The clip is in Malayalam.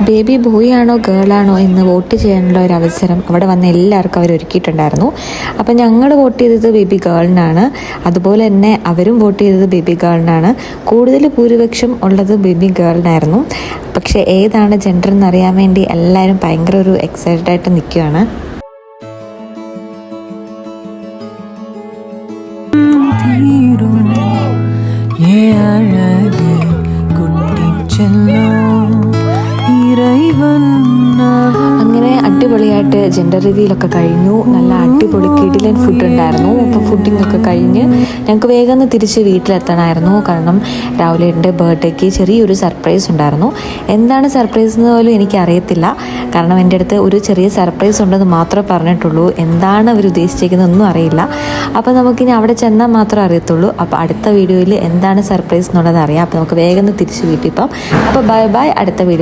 ബേബി ബോയ് ആണോ ഗേൾ ആണോ എന്ന് വോട്ട് ചെയ്യാനുള്ള ഒരു അവസരം അവിടെ വന്ന എല്ലാവർക്കും അവർ ഒരുക്കിയിട്ടുണ്ടായിരുന്നു. അപ്പം ഞങ്ങൾ വോട്ട് ചെയ്തത് ബേബി ഗേളിനാണ്. അതുപോലെ തന്നെ അവരും വോട്ട് ചെയ്തത് ബേബി ഗേളിനാണ്. കൂടുതൽ ഭൂരിപക്ഷം ഉള്ളത് ബേബി ഗേളിനായിരുന്നു. പക്ഷേ ഏതാണ് ജെൻഡർ എന്നറിയാൻ വേണ്ടി എല്ലാവരും ഭയങ്കര ഒരു എക്സൈറ്റഡ് ആയിട്ട് നിൽക്കുകയാണ്. അങ്ങനെ അടിപൊളിയായിട്ട് ജെൻഡർ റിവീലൊക്കെ കഴിഞ്ഞു. നല്ല അടിപൊളി കിടിലൻ ഫുഡ് ഉണ്ടായിരുന്നു. അപ്പോൾ ഫുഡിങ് ഒക്കെ കഴിഞ്ഞ് ഞങ്ങൾക്ക് വേഗം തിരിച്ച് വീട്ടിലെത്തണമായിരുന്നു. കാരണം രാവിലെ എൻ്റെ ബർത്ത്ഡേക്ക് ചെറിയൊരു സർപ്രൈസ് ഉണ്ടായിരുന്നു. എന്താണ് സർപ്രൈസ് എന്ന് പോലും എനിക്കറിയത്തില്ല. കാരണം എൻ്റെ അടുത്ത് ഒരു ചെറിയ സർപ്രൈസ് ഉണ്ടെന്ന് മാത്രമേ പറഞ്ഞിട്ടുള്ളൂ. എന്താണ് അവർ ഉദ്ദേശിച്ചിരിക്കുന്നതൊന്നും അറിയില്ല. അപ്പോൾ നമുക്കിനി അവിടെ ചെന്നാൽ മാത്രമേ അറിയത്തുള്ളൂ. അപ്പോൾ അടുത്ത വീഡിയോയിൽ എന്താണ് സർപ്രൈസ് എന്നുള്ളത് അറിയാം. അപ്പോൾ നമുക്ക് വേഗം തിരിച്ച് വീട്ടിൽ പോകാം. അപ്പോൾ ബൈ ബൈ, അടുത്ത വീഡിയോ.